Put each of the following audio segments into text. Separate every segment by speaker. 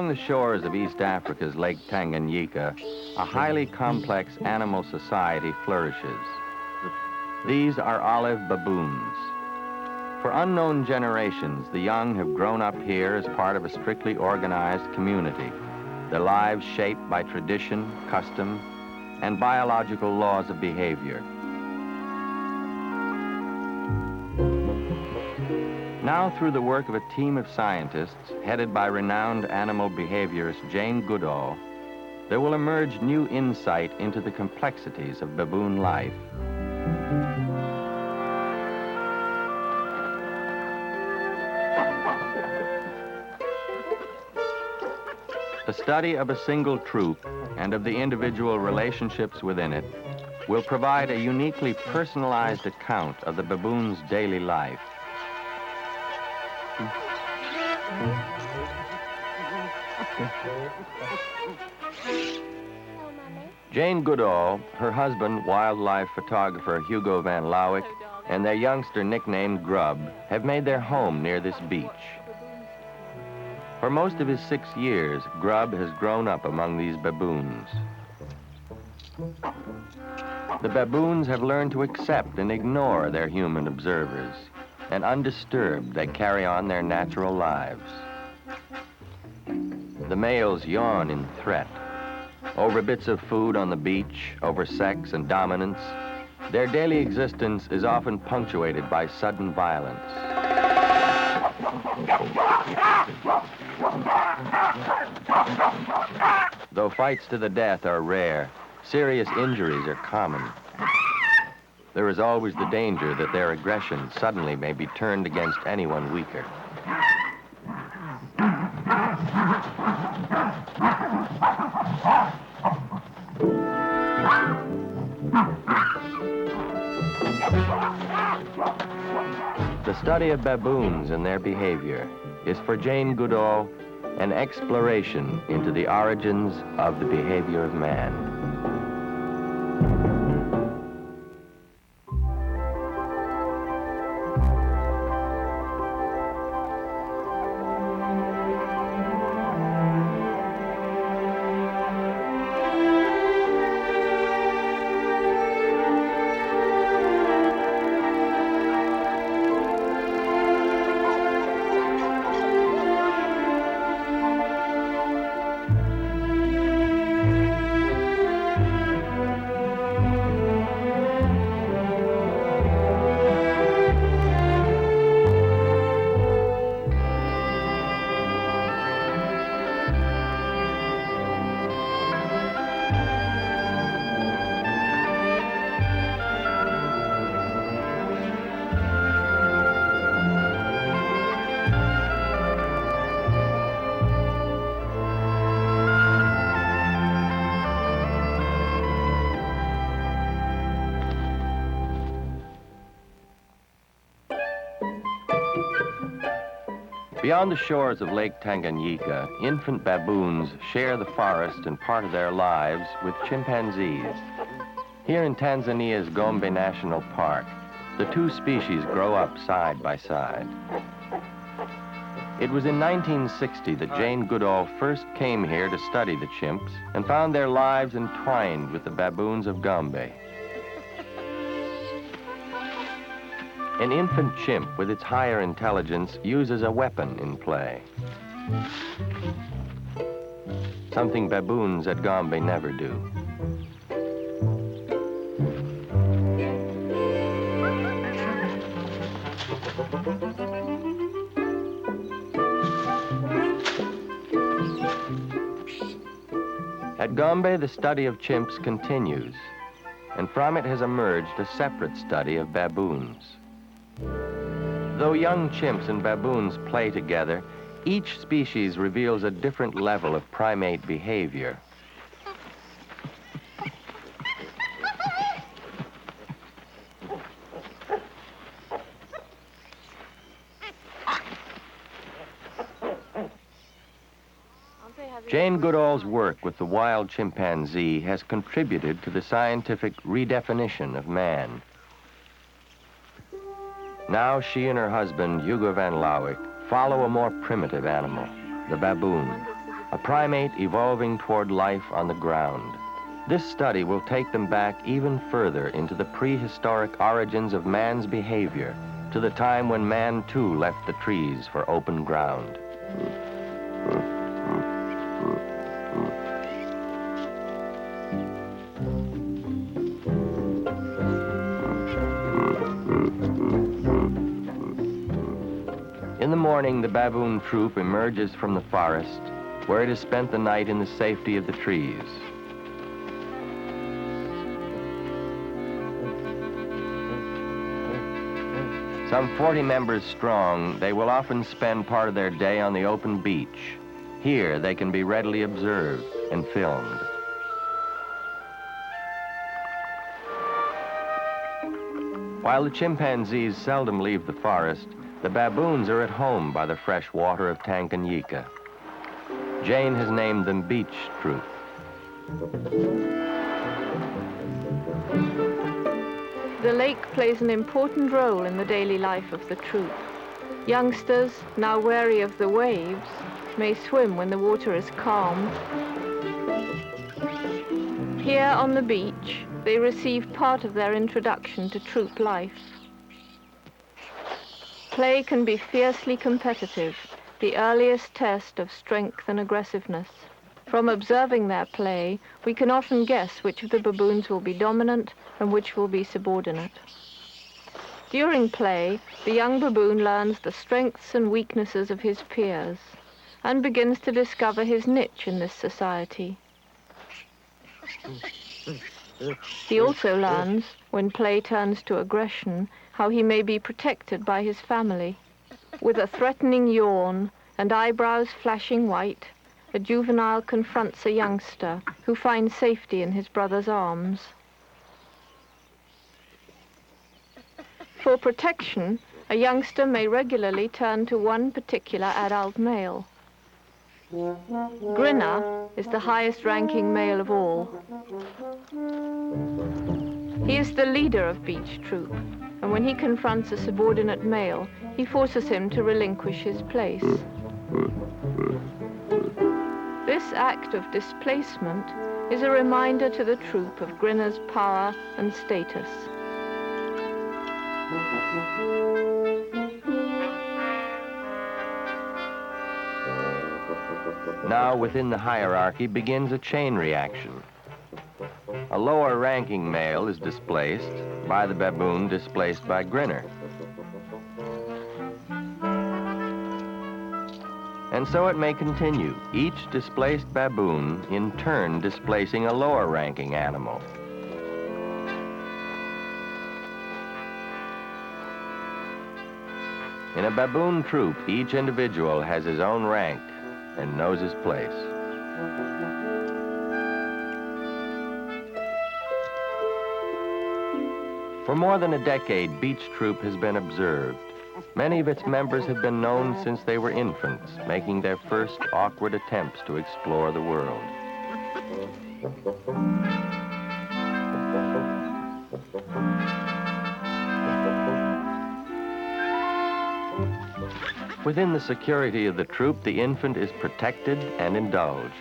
Speaker 1: Along the shores of East Africa's Lake Tanganyika, a highly complex animal society flourishes. These are olive baboons. For unknown generations, the young have grown up here as part of a strictly organized community, their lives shaped by tradition, custom, and biological laws of behavior. Now, through the work of a team of scientists headed by renowned animal behaviorist Jane Goodall, there will emerge new insight into the complexities of baboon life. The study of a single troop and of the individual relationships within it will provide a uniquely personalized account of the baboon's daily life. Jane Goodall, her husband, wildlife photographer Hugo Van Lauwick, and their youngster nicknamed Grub have made their home near this beach. For most of his 6 years, Grub has grown up among these baboons. The baboons have learned to accept and ignore their human observers, and undisturbed, they carry on their natural lives. The males yawn in threat. Over bits of food on the beach, over sex and dominance, their daily existence is often punctuated by sudden violence. Though fights to the death are rare, serious injuries are common. There is always the danger that their aggression suddenly may be turned against anyone weaker. The study of baboons and their behavior is for Jane Goodall an exploration into the origins of the behavior of man. Beyond the shores of Lake Tanganyika, infant baboons share the forest and part of their lives with chimpanzees. Here in Tanzania's Gombe National Park, the two species grow up side by side. It was in 1960 that Jane Goodall first came here to study the chimps and found their lives entwined with the baboons of Gombe. An infant chimp with its higher intelligence uses a weapon in play. Something baboons at Gombe never do. At Gombe, the study of chimps continues, and from it has emerged a separate study of baboons. Though young chimps and baboons play together, each species reveals a different level of primate behavior. Jane Goodall's work with the wild chimpanzee has contributed to the scientific redefinition of man. Now she and her husband, Hugo Van Lauwick, follow a more primitive animal, the baboon. a primate evolving toward life on the ground. This study will take them back even further into the prehistoric origins of man's behavior, to the time when man too left the trees for open ground. In the morning, the baboon troop emerges from the forest, where it has spent the night in the safety of the trees. Some 40 members strong, they will often spend part of their day on the open beach. Here, they can be readily observed and filmed. While the chimpanzees seldom leave the forest, the baboons are at home by the fresh water of Tanganyika. Jane has named them Beach Troop.
Speaker 2: The lake plays an important role in the daily life of the troop. Youngsters, now wary of the waves, may swim when the water is calm. Here on the beach, they receive part of their introduction to troop life. Play can be fiercely competitive, the earliest test of strength and aggressiveness. From observing their play, we can often guess which of the baboons will be dominant and which will be subordinate. During play, the young baboon learns the strengths and weaknesses of his peers and begins to discover his niche in this society. He also learns, when play turns to aggression, how he may be protected by his family. With a threatening yawn and eyebrows flashing white, a juvenile confronts a youngster who finds safety in his brother's arms. For protection, a youngster may regularly turn to one particular adult male. Grinner is the highest-ranking male of all. He is the leader of Beach Troop, and when he confronts a subordinate male, he forces him to relinquish his place. This act of displacement is a reminder to the troop of Grinner's power and status.
Speaker 1: Now, within the hierarchy begins a chain reaction. A lower-ranking male is displaced by the baboon displaced by Grinner. And so it may continue, each displaced baboon in turn displacing a lower-ranking animal. In a baboon troop, each individual has his own rank and knows his place. For more than a decade, Beach Troop has been observed. Many of its members have been known since they were infants, making their first awkward attempts to explore the world. Within the security of the troop, the infant is protected and indulged.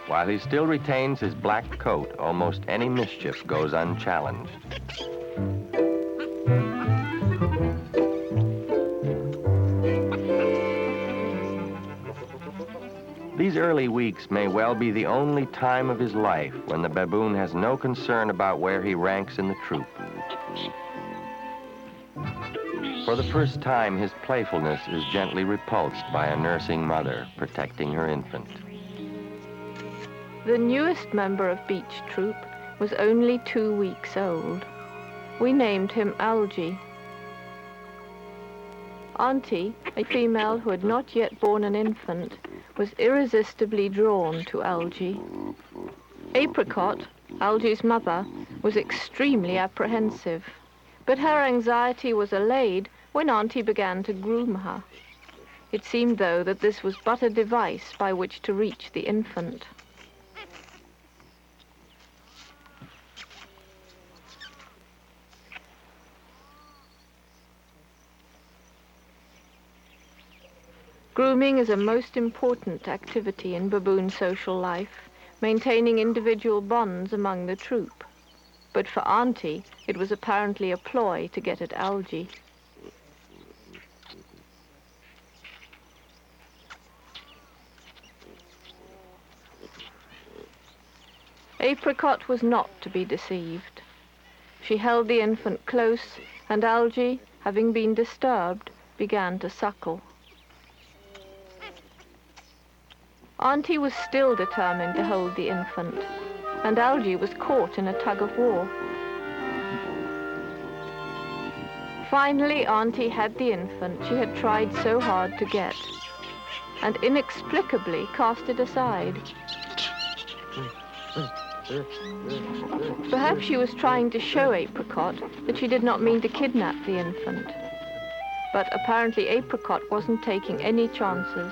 Speaker 1: While he still retains his black coat, almost any mischief goes unchallenged. These early weeks may well be the only time of his life when the baboon has no concern about where he ranks in the troop. For the first time, his playfulness is gently repulsed by a nursing mother protecting her infant.
Speaker 2: The newest member of Beach Troop was only 2 weeks old. We named him Algie. Auntie, a female who had not yet born an infant, was irresistibly drawn to Algie. Apricot, Algie's mother, was extremely apprehensive, but her anxiety was allayed when Auntie began to groom her. It seemed, though, that this was but a device by which to reach the infant. Grooming is a most important activity in baboon social life, maintaining individual bonds among the troop. But for Auntie, it was apparently a ploy to get at Algy. Apricot was not to be deceived. She held the infant close, and Algy, having been disturbed, began to suckle. Auntie was still determined to hold the infant, and Algy was caught in a tug-of-war. Finally, Auntie had the infant she had tried so hard to get, and inexplicably cast it aside. Perhaps she was trying to show Apricot that she did not mean to kidnap the infant. But apparently Apricot wasn't taking any chances.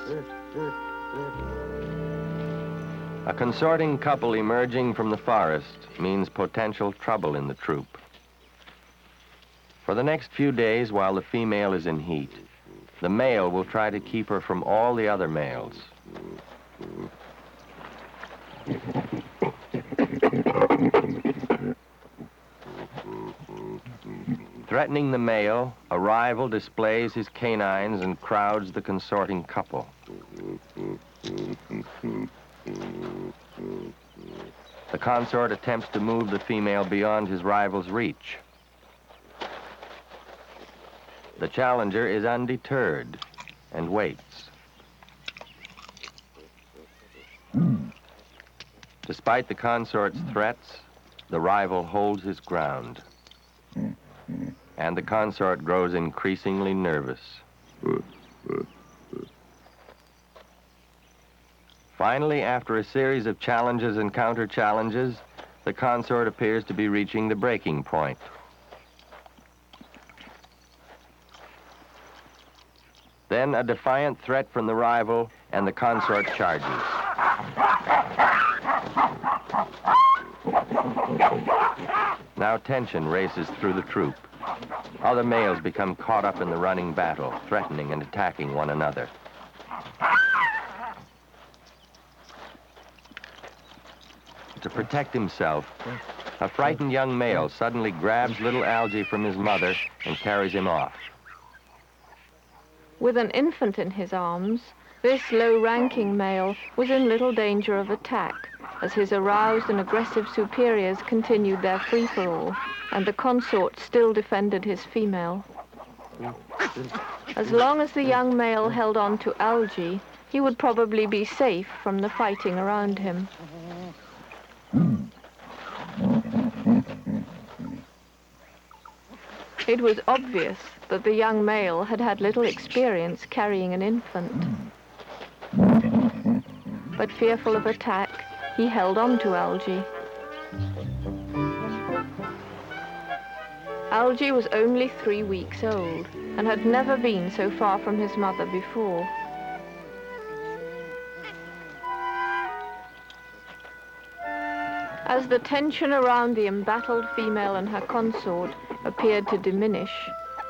Speaker 1: A consorting couple emerging from the forest means potential trouble in the troop. For the next few days, while the female is in heat, the male will try to keep her from all the other males. Threatening the male, a rival displays his canines and crowds the consorting couple. The consort attempts to move the female beyond his rival's reach. The challenger is undeterred and waits. Despite the consort's threats, the rival holds his ground, and the consort grows increasingly nervous. Finally, after a series of challenges and counter-challenges, the consort appears to be reaching the breaking point. Then a defiant threat from the rival, and the consort charges. Now tension races through the troop. Other males become caught up in the running battle, threatening and attacking one another. To protect himself, a frightened young male suddenly grabs little Algy from his mother and carries him off.
Speaker 2: With an infant in his arms, this low-ranking male was in little danger of attack, as his aroused and aggressive superiors continued their free-for-all, and the consort still defended his female. As long as the young male held on to Algy, he would probably be safe from the fighting around him. It was obvious that the young male had had little experience carrying an infant. But fearful of attack, he held on to Algy. Algy was only 3 weeks old and had never been so far from his mother before. As the tension around the embattled female and her consort appeared to diminish,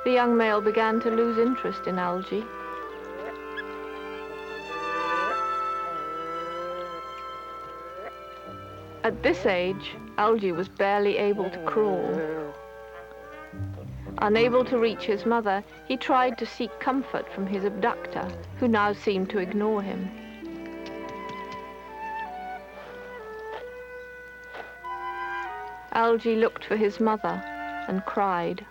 Speaker 2: the young male began to lose interest in Algy. At this age, Algy was barely able to crawl. Unable to reach his mother, he tried to seek comfort from his abductor, who now seemed to ignore him. Algy looked for his mother and cried.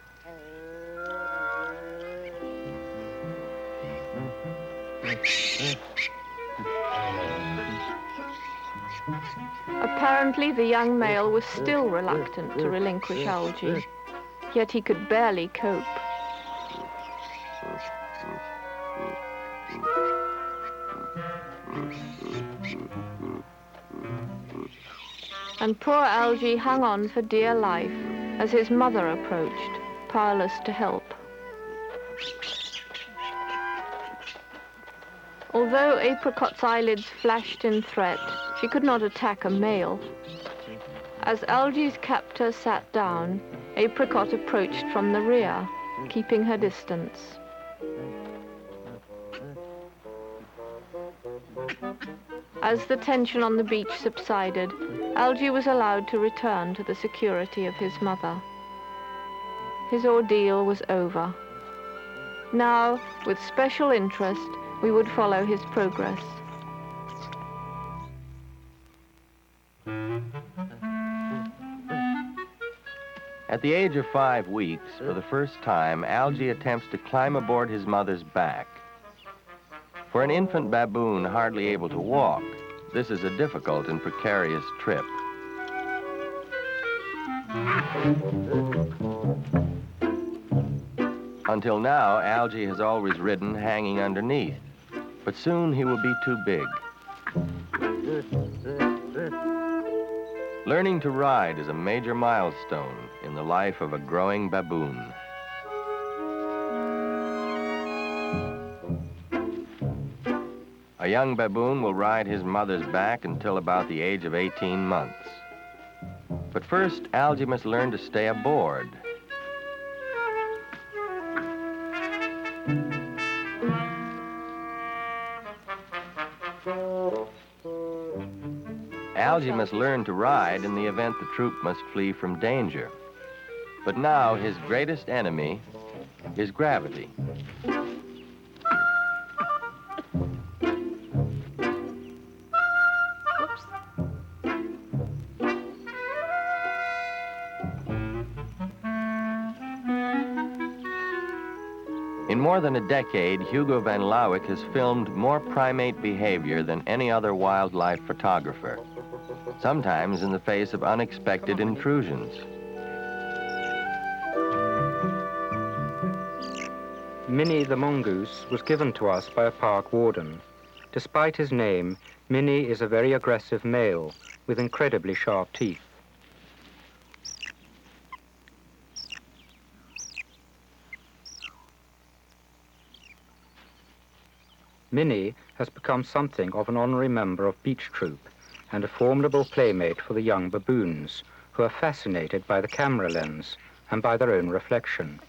Speaker 2: Apparently, the young male was still reluctant to relinquish Algy, yet he could barely cope. And poor Algy hung on for dear life as his mother approached, powerless to help. Although Apricot's eyelids flashed in threat, she could not attack a male. As Algy's captor sat down, Apricot approached from the rear, keeping her distance. As the tension on the beach subsided, Algy was allowed to return to the security of his mother. His ordeal was over. Now, with special interest, we would follow his progress.
Speaker 1: At the age of 5 weeks, for the first time, Algy attempts to climb aboard his mother's back. For an infant baboon hardly able to walk, this is a difficult and precarious trip. Until now, Algy has always ridden hanging underneath, but soon he will be too big. Learning to ride is a major milestone in the life of a growing baboon. A young baboon will ride his mother's back until about the age of 18 months. But first, Algy must learn to stay aboard. Algy must learn to ride in the event the troop must flee from danger. But now his greatest enemy is gravity. In more than a decade, Hugo van Lawick has filmed more primate behavior than any other wildlife photographer, sometimes in the face of unexpected intrusions.
Speaker 3: Minnie the mongoose was given to us by a park warden. Despite his name, Minnie is a very aggressive male with incredibly sharp teeth. Minnie has become something of an honorary member of Beach Troop and a formidable playmate for the young baboons, who are fascinated by the camera lens and by their own reflection.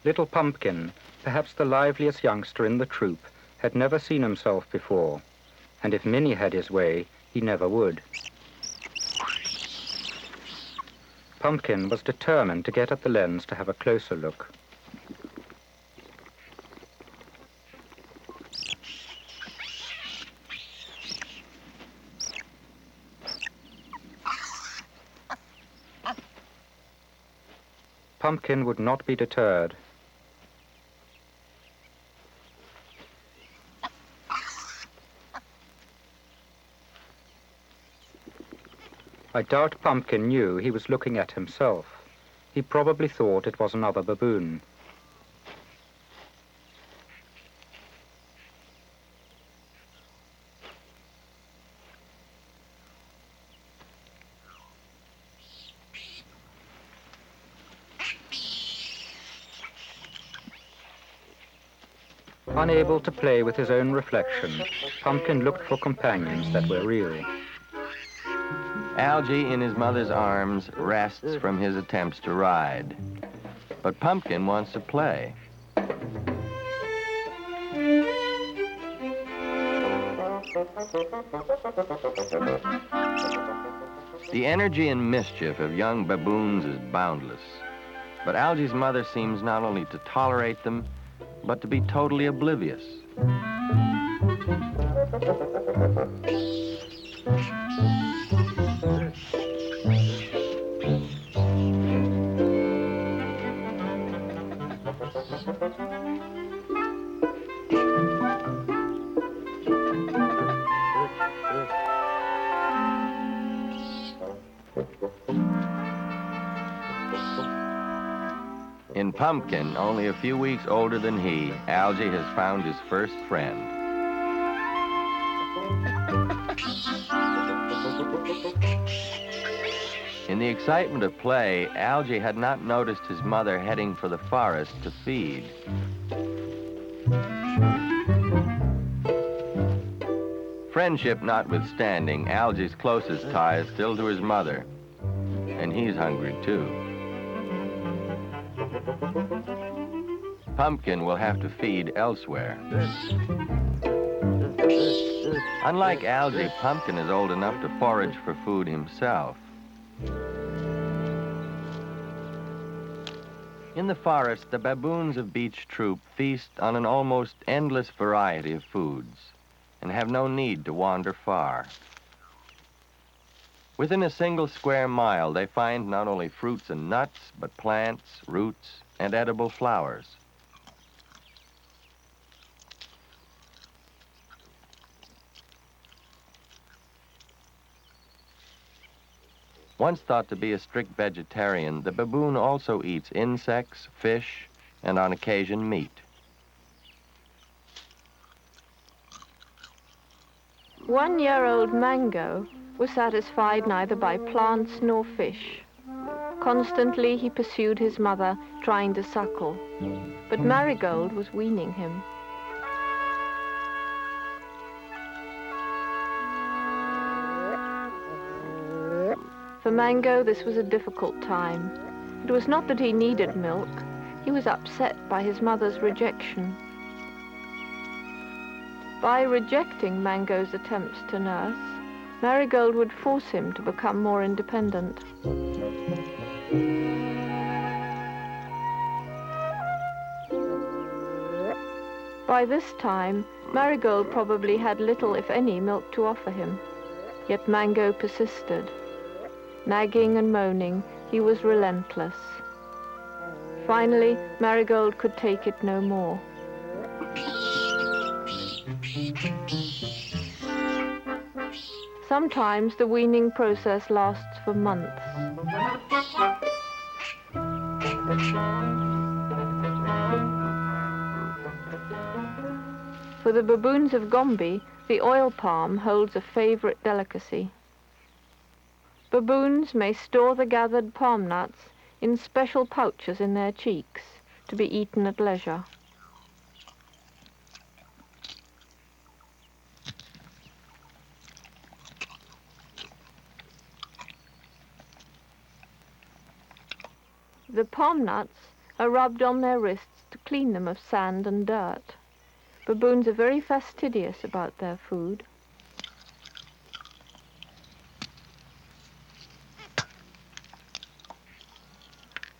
Speaker 3: Little Pumpkin, perhaps the liveliest youngster in the troop, had never seen himself before, and if Minnie had his way, he never would. Pumpkin was determined to get at the lens to have a closer look. Pumpkin would not be deterred. I doubt Pumpkin knew he was looking at himself. He probably thought it was another baboon. Unable to play with his own reflection, Pumpkin looked for companions that were real.
Speaker 1: Algy, in his mother's arms, rests from his attempts to ride. But Pumpkin wants to play. The energy and mischief of young baboons is boundless. But Algy's mother seems not only to tolerate them, but to be totally oblivious. In Pumpkin, only a few weeks older than he, Algy has found his first friend. In the excitement of play, Algy had not noticed his mother heading for the forest to feed. Friendship notwithstanding, Algy's closest tie is still to his mother, and he's hungry too. Pumpkin will have to feed elsewhere. Unlike Algae, Pumpkin is old enough to forage for food himself. In the forest, the baboons of Beach Troop feast on an almost endless variety of foods and have no need to wander far. Within a single square mile, they find not only fruits and nuts, but plants, roots, and edible flowers. Once thought to be a strict vegetarian, the baboon also eats insects, fish, and on occasion meat.
Speaker 2: One-year-old Mango was satisfied neither by plants nor fish. Constantly he pursued his mother, trying to suckle, but Marigold was weaning him. For Mango, this was a difficult time. It was not that he needed milk. He was upset by his mother's rejection. By rejecting Mango's attempts to nurse, Marigold would force him to become more independent. By this time, Marigold probably had little, if any, milk to offer him. Yet Mango persisted. Nagging and moaning, he was relentless. Finally, Marigold could take it no more. Sometimes the weaning process lasts for months. For the Baboons of Gombe, the oil palm holds a favorite delicacy. Baboons may store the gathered palm nuts in special pouches in their cheeks to be eaten at leisure. The palm nuts are rubbed on their wrists to clean them of sand and dirt. Baboons are very fastidious about their food.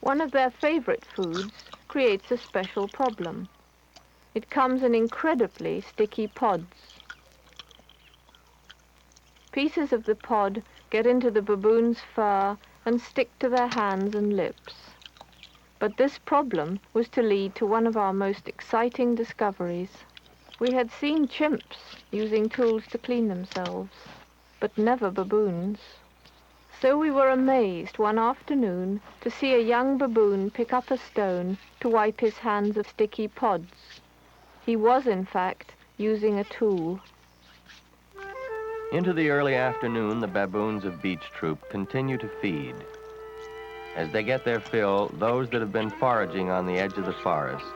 Speaker 2: One of their favorite foods creates a special problem. It comes in incredibly sticky pods. Pieces of the pod get into the baboon's fur and stick to their hands and lips. But this problem was to lead to one of our most exciting discoveries. We had seen chimps using tools to clean themselves, but never baboons. So we were amazed one afternoon to see a young baboon pick up a stone to wipe his hands of sticky pods. He was, in fact, using a tool.
Speaker 1: Into the early afternoon, the baboons of Beach Troop continue to feed. As they get their fill, those that have been foraging on the edge of the forest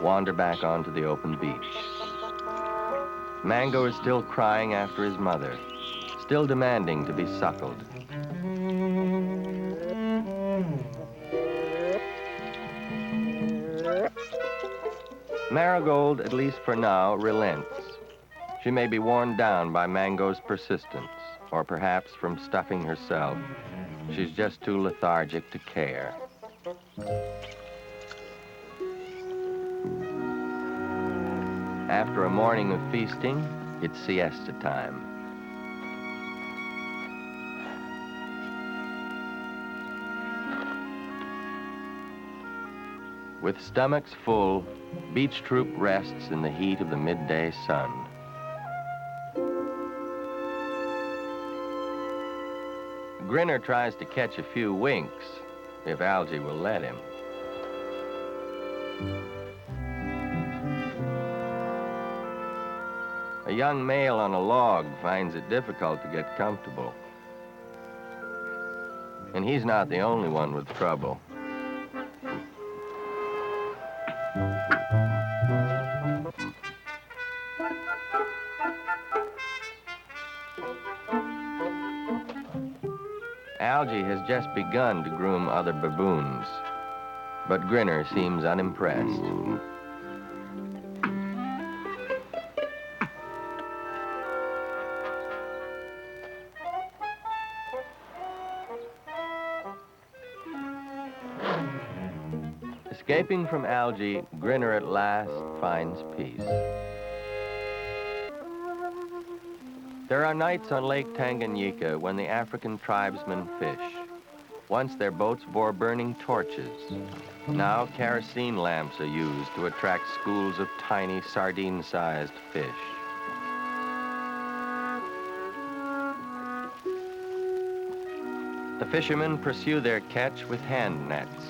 Speaker 1: wander back onto the open beach. Mango is still crying after his mother, still demanding to be suckled. Marigold, at least for now, relents. She may be worn down by Mango's persistence, or perhaps from stuffing herself. She's just too lethargic to care. After a morning of feasting, it's siesta time. With stomachs full, Beach Troop rests in the heat of the midday sun. Grinner tries to catch a few winks, if Algae will let him. A young male on a log finds it difficult to get comfortable. And he's not the only one with trouble. Algae has just begun to groom other baboons. but Grinner seems unimpressed. Escaping from algae, Grinner at last finds peace. There are nights on Lake Tanganyika when the African tribesmen fish. Once their boats bore burning torches. Now kerosene lamps are used to attract schools of tiny sardine-sized fish. The fishermen pursue their catch with hand nets.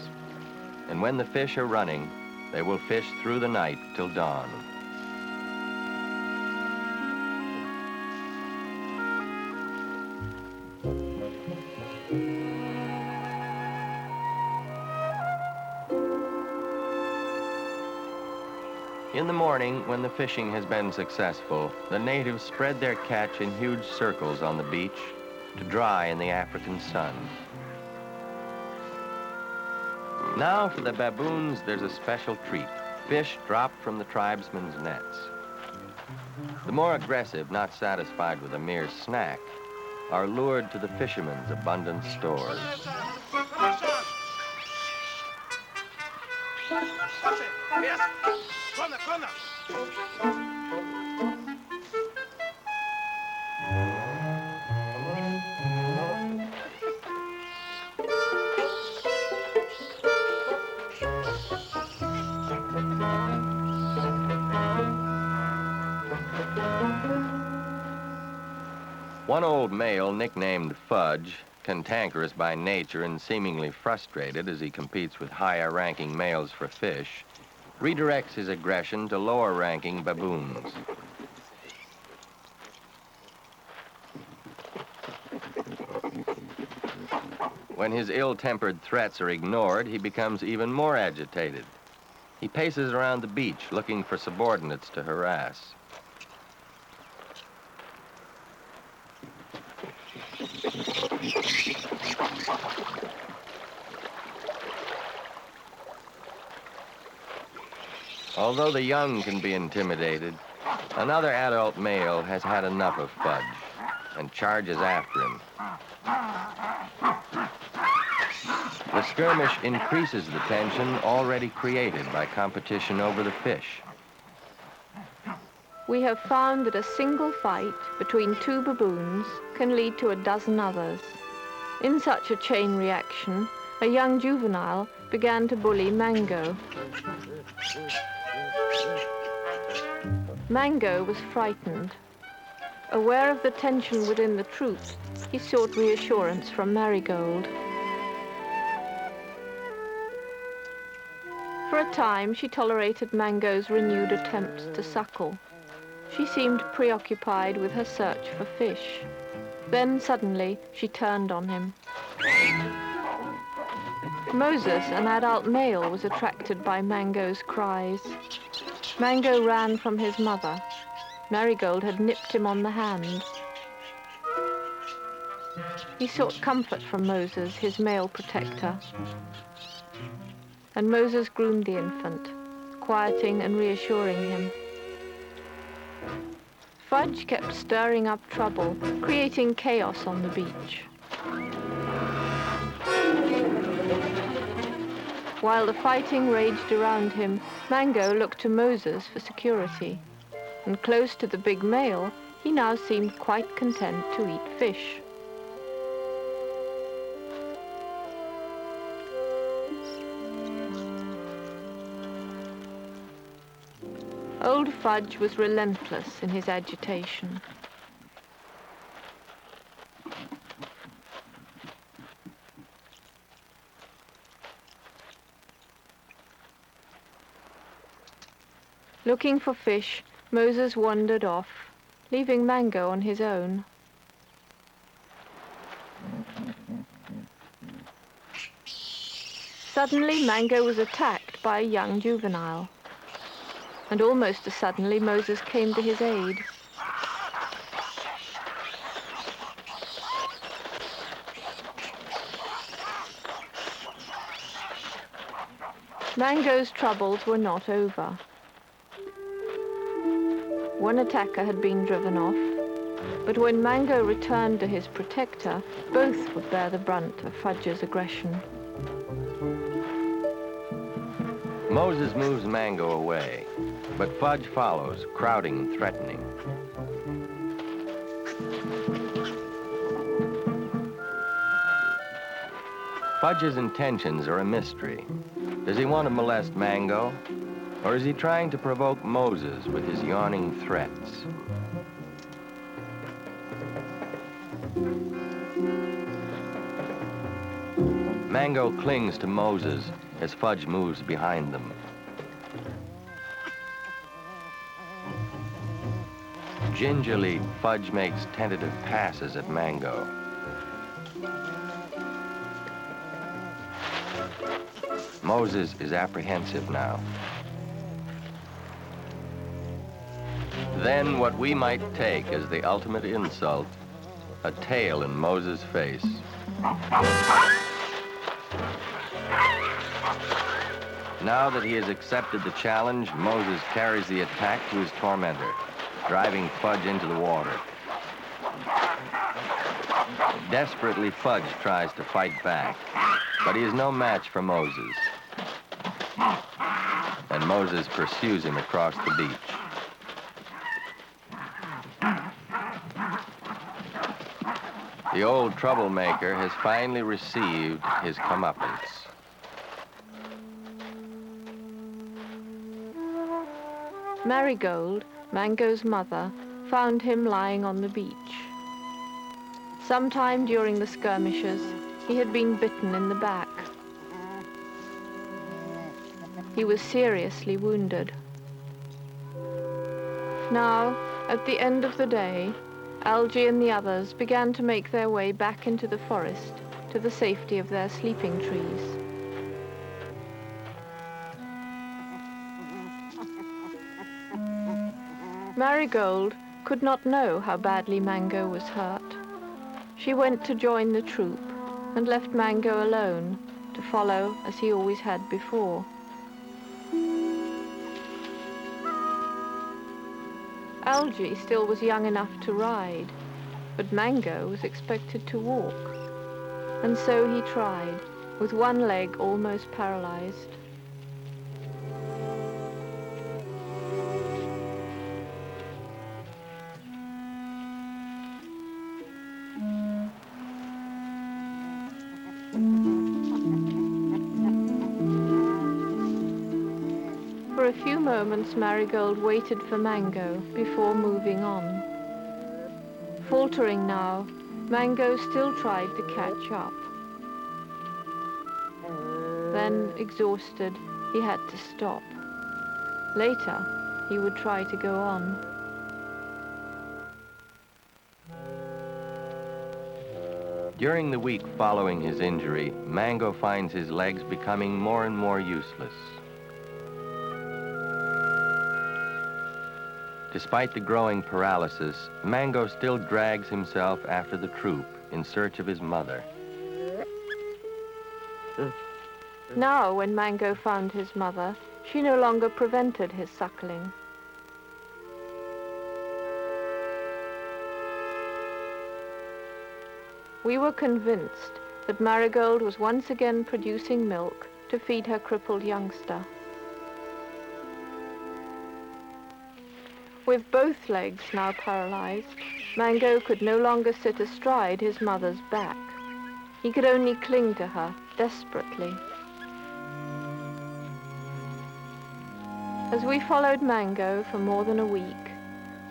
Speaker 1: And when the fish are running, they will fish through the night till dawn. In the morning, when the fishing has been successful, the natives spread their catch in huge circles on the beach to dry in the African sun. Now for the baboons, there's a special treat. Fish dropped from the tribesmen's nets. The more aggressive, not satisfied with a mere snack, are lured to the fishermen's abundant stores. One old male, nicknamed Fudge, cantankerous by nature and seemingly frustrated as he competes with higher-ranking males for fish, redirects his aggression to lower-ranking baboons. When his ill-tempered threats are ignored, he becomes even more agitated. He paces around the beach looking for subordinates to harass. Although the young can be intimidated, another adult male has had enough of Fudge and charges after him. The skirmish increases the tension already created by competition over the fish.
Speaker 2: We have found that a single fight between two baboons can lead to a dozen others. In such a chain reaction, a young juvenile began to bully Mango. Mango was frightened. Aware of the tension within the troop, he sought reassurance from Marigold. For a time, she tolerated Mango's renewed attempts to suckle. She seemed preoccupied with her search for fish. Then suddenly, she turned on him. Moses, an adult male, was attracted by Mango's cries. Mango ran from his mother. Marigold had nipped him on the hand. He sought comfort from Moses, his male protector. And Moses groomed the infant, quieting and reassuring him. Fudge kept stirring up trouble, creating chaos on the beach. While the fighting raged around him, Mango looked to Moses for security. And close to the big male, he now seemed quite content to eat fish. Old Fudge was relentless in his agitation. Looking for fish, Moses wandered off, leaving Mango on his own. Suddenly, Mango was attacked by a young juvenile. And almost as suddenly, Moses came to his aid. Mango's troubles were not over. One attacker had been driven off, but when Mango returned to his protector, both would bear the brunt of Fudge's aggression.
Speaker 1: Moses moves Mango away, but Fudge follows, crowding and threatening. Fudge's intentions are a mystery. Does he want to molest Mango, or is he trying to provoke Moses with his yawning threats? Mango clings to Moses as Fudge moves behind them. Gingerly, Fudge makes tentative passes at Mango. Moses is apprehensive now. Then what we might take as the ultimate insult, a tail in Moses' face. Now that he has accepted the challenge, Moses carries the attack to his tormentor, driving Fudge into the water. Desperately, Fudge tries to fight back, but he is no match for Moses. And Moses pursues him across the beach. The old troublemaker has finally received his comeuppance.
Speaker 2: Marigold, Mango's mother, found him lying on the beach. Sometime during the skirmishes, he had been bitten in the back. He was seriously wounded. Now, at the end of the day, Algy and the others began to make their way back into the forest to the safety of their sleeping trees. Marigold could not know how badly Mango was hurt. She went to join the troop and left Mango alone to follow as he always had before. Algy still was young enough to ride, but Mango was expected to walk. And so he tried, with one leg almost paralyzed. For a few moments, Marigold waited for Mango before moving on. Faltering now, Mango still tried to catch up. Then, exhausted, he had to stop. Later, he would try to go on.
Speaker 1: During the week following his injury, Mango finds his legs becoming more and more useless. Despite the growing paralysis, Mango still drags himself after the troop in search of his mother.
Speaker 2: Now, when Mango found his mother, she no longer prevented his suckling. We were convinced that Marigold was once again producing milk to feed her crippled youngster. With both legs now paralyzed, Mango could no longer sit astride his mother's back. He could only cling to her desperately. As we followed Mango for more than a week,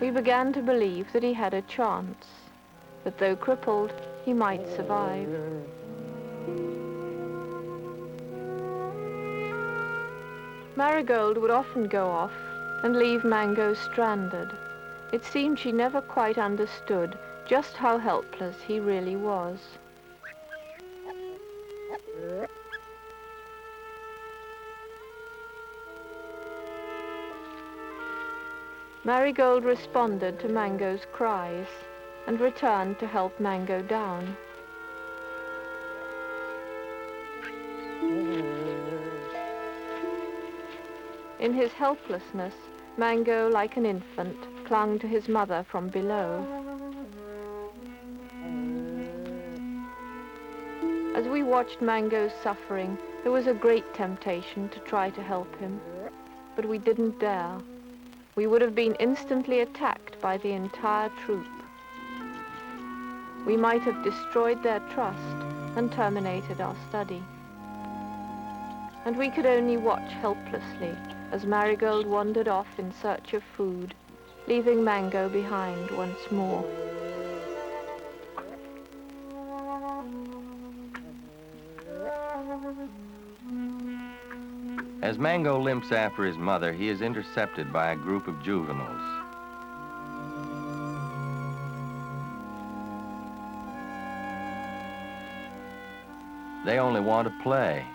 Speaker 2: we began to believe that he had a chance, that though crippled, he might survive. Marigold would often go off and leave Mango stranded. It seemed she never quite understood just how helpless he really was. Marigold responded to Mango's cries and returned to help Mango down. In his helplessness, Mango, like an infant, clung to his mother from below. As we watched Mango's suffering, there was a great temptation to try to help him, but we didn't dare. We would have been instantly attacked by the entire troop. We might have destroyed their trust and terminated our study. And we could only watch helplessly as Marigold wandered off in search of food, leaving Mango behind once more.
Speaker 1: As Mango limps after his mother, he is intercepted by a group of juveniles. They only want to play.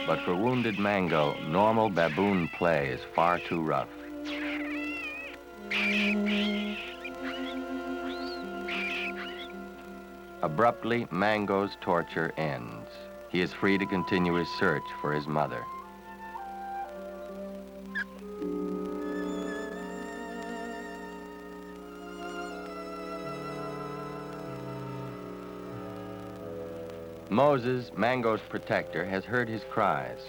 Speaker 1: But for wounded Mango, normal baboon play is far too rough. Abruptly, Mango's torture ends. He is free to continue his search for his mother. Moses, Mango's protector, has heard his cries.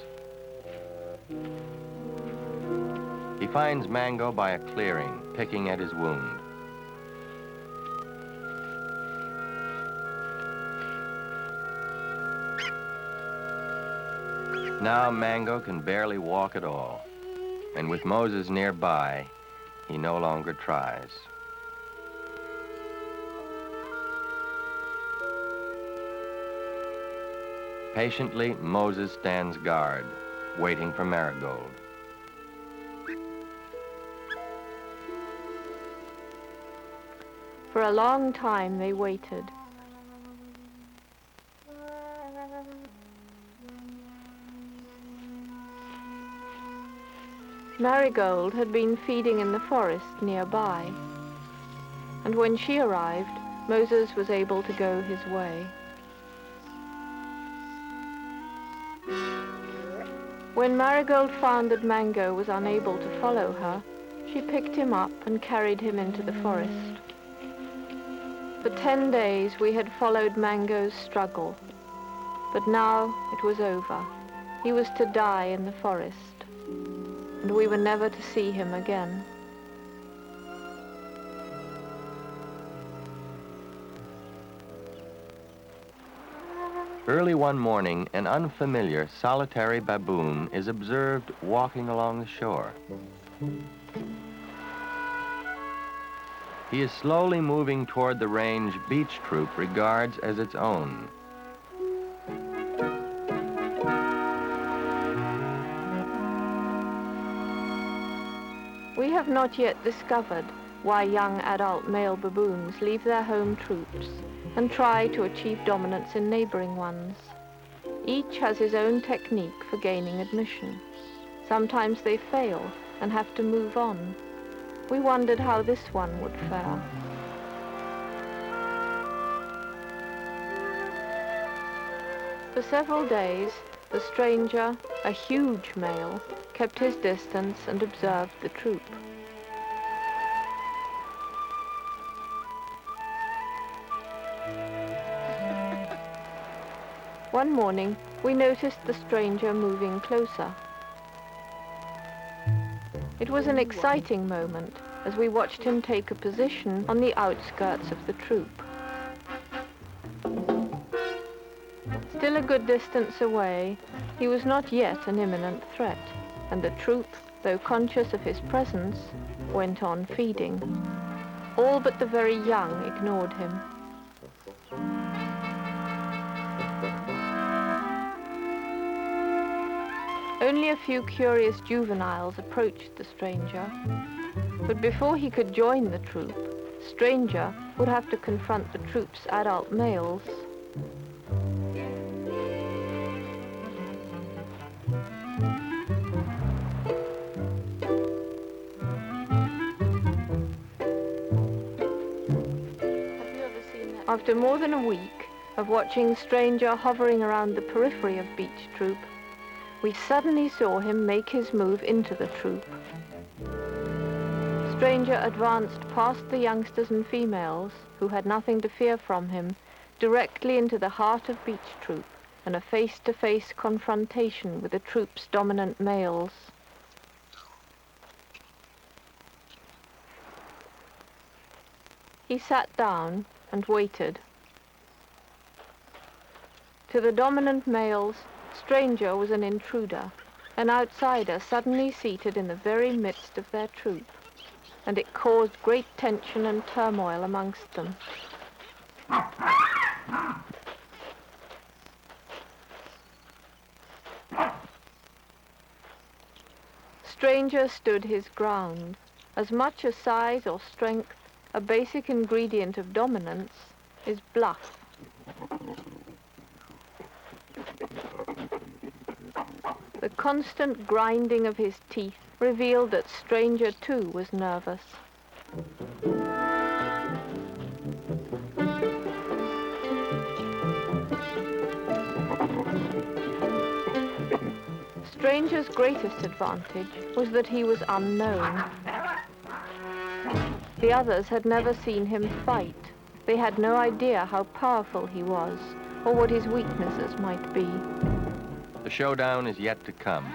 Speaker 1: He finds Mango by a clearing, picking at his wound. Now Mango can barely walk at all, and with Moses nearby, he no longer tries. Patiently, Moses stands guard, waiting for Marigold.
Speaker 2: For a long time they waited. Marigold had been feeding in the forest nearby, and when she arrived, Moses was able to go his way. When Marigold found that Mango was unable to follow her, she picked him up and carried him into the forest. For 10 days we had followed Mango's struggle, but now it was over. He was to die in the forest, and we were never to see him again.
Speaker 1: Early one morning, an unfamiliar, solitary baboon is observed walking along the shore. He is slowly moving toward the range Beach Troop regards as its own.
Speaker 2: We have not yet discovered why young adult male baboons leave their home troops and try to achieve dominance in neighboring ones. Each has his own technique for gaining admission. Sometimes they fail and have to move on. We wondered how this one would fare. For several days, the stranger, a huge male, kept his distance and observed the troop. One morning, we noticed the stranger moving closer. It was an exciting moment as we watched him take a position on the outskirts of the troop. Still a good distance away, he was not yet an imminent threat, and the troop, though conscious of his presence, went on feeding. All but the very young ignored him. Only a few curious juveniles approached the stranger, but before he could join the troop, stranger would have to confront the troop's adult males. After more than a week of watching stranger hovering around the periphery of Beach Troop, we suddenly saw him make his move into the troop. Stranger advanced past the youngsters and females, who had nothing to fear from him, directly into the heart of Beach Troop, and a face-to-face confrontation with the troop's dominant males. He sat down and waited. To the dominant males, Stranger was an intruder, an outsider suddenly seated in the very midst of their troop, and it caused great tension and turmoil amongst them. Stranger stood his ground. As much as size or strength, a basic ingredient of dominance is bluff. The constant grinding of his teeth revealed that Stranger too was nervous. Stranger's greatest advantage was that he was unknown. The others had never seen him fight. They had no idea how powerful he was, or what his weaknesses might be.
Speaker 1: The showdown is yet to come.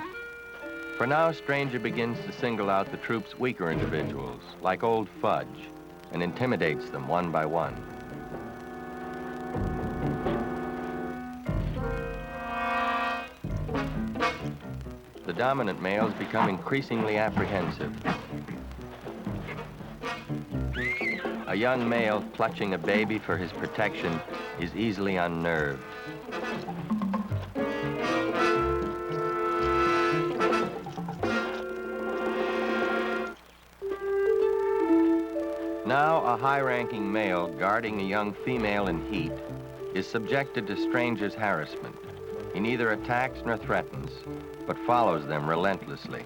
Speaker 1: For now, Stranger begins to single out the troop's weaker individuals, like Old Fudge, and intimidates them one by one. The dominant males become increasingly apprehensive. A young male clutching a baby for his protection is easily unnerved. Now, a high-ranking male guarding a young female in heat is subjected to Stranger's harassment. He neither attacks nor threatens, but follows them relentlessly.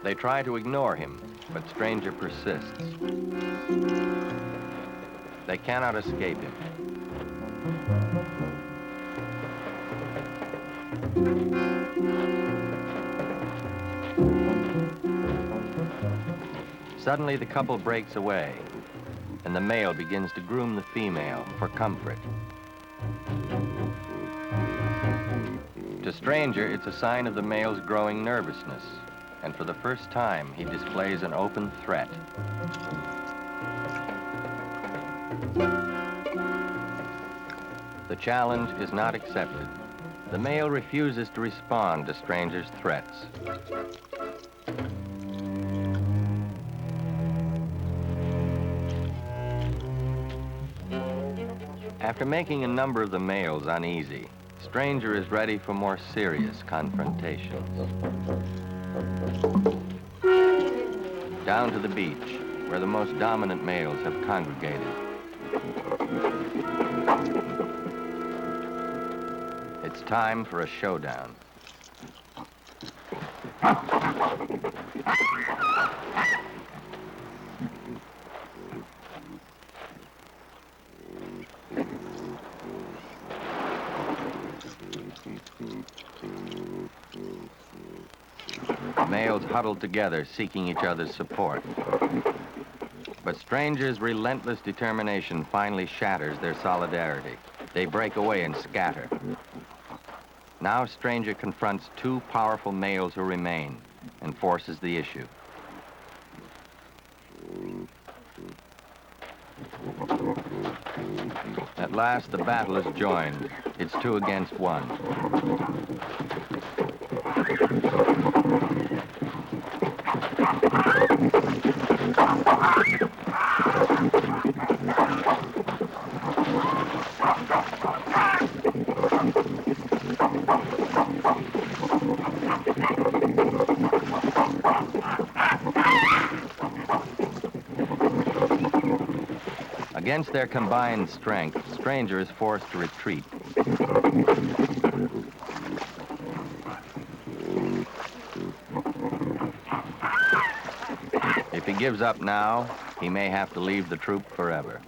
Speaker 1: They try to ignore him, but Stranger persists. They cannot escape him. Suddenly, the couple breaks away, and the male begins to groom the female for comfort. To Stranger, it's a sign of the male's growing nervousness, and for the first time, he displays an open threat. The challenge is not accepted. The male refuses to respond to Stranger's threats. After making a number of the males uneasy, Stranger is ready for more serious confrontations. Down to the beach, where the most dominant males have congregated. It's time for a showdown. Males huddled together, seeking each other's support. But Stranger's relentless determination finally shatters their solidarity. They break away and scatter. Now Stranger confronts two powerful males who remain and forces the issue. At last, the battle is joined. It's 2 against 1. Against their combined strength, Stranger is forced to retreat. If he gives up now, he may have to leave the troop forever.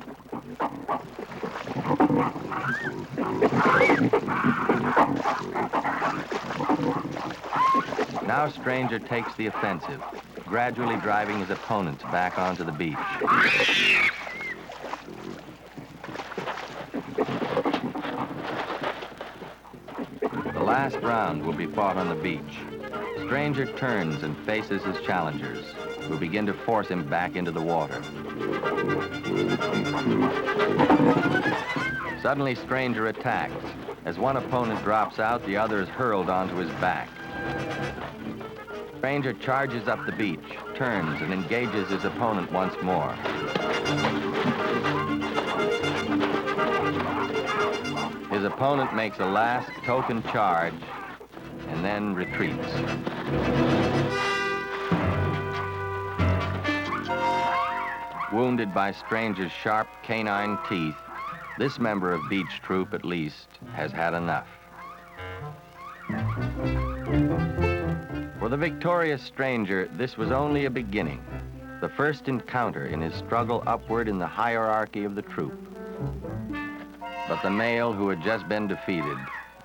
Speaker 1: Now Stranger takes the offensive, gradually driving his opponents back onto the beach. The last round will be fought on the beach. Stranger turns and faces his challengers, who begin to force him back into the water. Suddenly, Stranger attacks. As one opponent drops out, the other is hurled onto his back. Stranger charges up the beach, turns, and engages his opponent once more. His opponent makes a last token charge and then retreats. Wounded by Stranger's sharp canine teeth, this member of Beach Troop, at least, has had enough. For the victorious Stranger, this was only a beginning, the first encounter in his struggle upward in the hierarchy of the troop. But the male who had just been defeated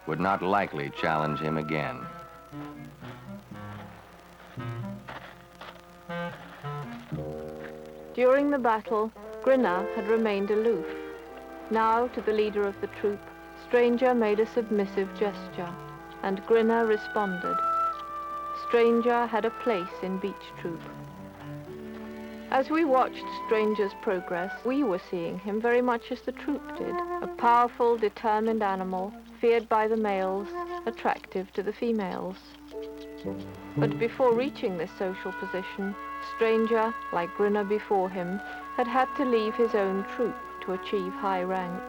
Speaker 1: would not likely challenge him again.
Speaker 2: During the battle, Grinner had remained aloof. Now, to the leader of the troop, Stranger made a submissive gesture, and Grinner responded. Stranger had a place in Beach Troop. As we watched Stranger's progress, we were seeing him very much as the troop did, a powerful, determined animal, feared by the males, attractive to the females. But before reaching this social position, Stranger, like Grinner before him, had had to leave his own troop to achieve high rank.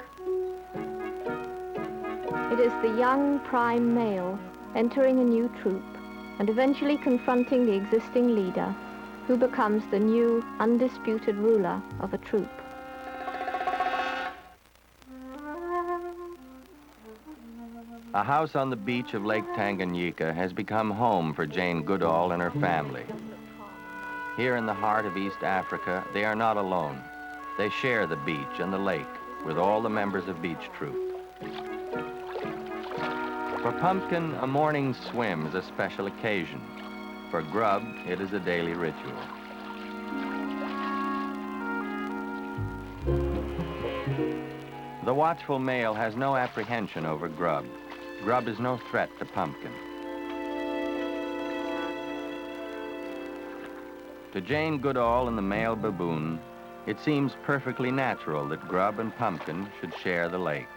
Speaker 2: It is the young prime male entering a new troop and eventually confronting the existing leader, who becomes the new, undisputed ruler of a troop.
Speaker 1: A house on the beach of Lake Tanganyika has become home for Jane Goodall and her family. Here in the heart of East Africa, they are not alone. They share the beach and the lake with all the members of Beach Troop. For Pumpkin, a morning swim is a special occasion. For Grub, it is a daily ritual. The watchful male has no apprehension over Grub. Grub is no threat to Pumpkin. To Jane Goodall and the male baboon, it seems perfectly natural that Grub and Pumpkin should share the lake.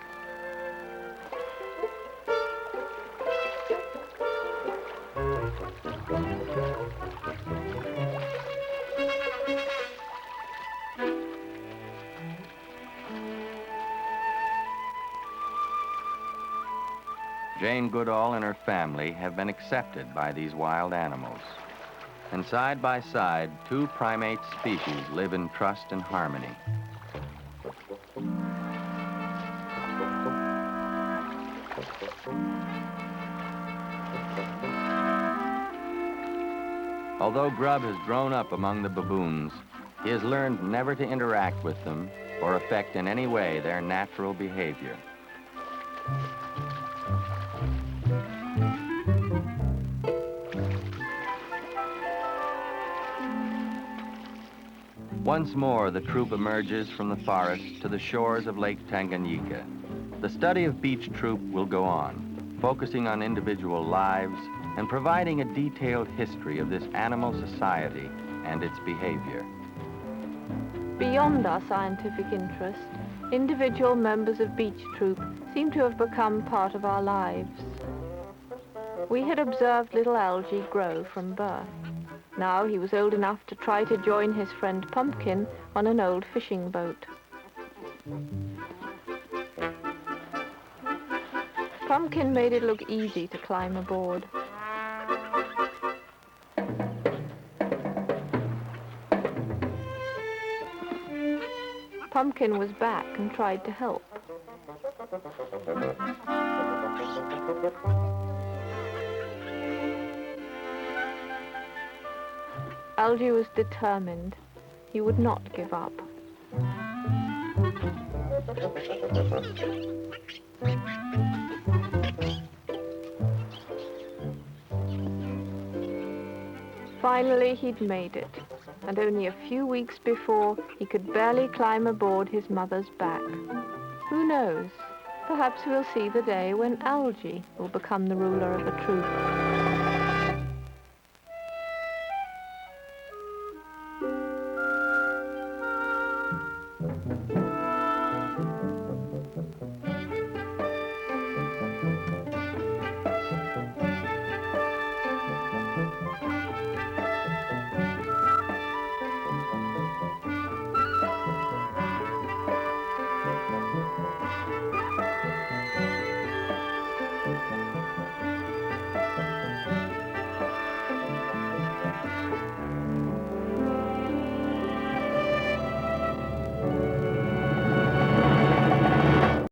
Speaker 1: Jane Goodall and her family have been accepted by these wild animals. And side by side, two primate species live in trust and harmony. Although Grub has grown up among the baboons, he has learned never to interact with them or affect in any way their natural behavior. Once more, the troop emerges from the forest to the shores of Lake Tanganyika. The study of Beach Troop will go on, focusing on individual lives and providing a detailed history of this animal society and its behavior.
Speaker 2: Beyond our scientific interest, individual members of Beach Troop seem to have become part of our lives. We had observed little Algie grow from birth. Now he was old enough to try to join his friend Pumpkin on an old fishing boat. Pumpkin made it look easy to climb aboard. Pumpkin was back and tried to help. Algy was determined. He would not give up. Finally, he'd made it, and only a few weeks before, he could barely climb aboard his mother's back. Who knows? Perhaps we'll see the day when Algy will become the ruler of a troop.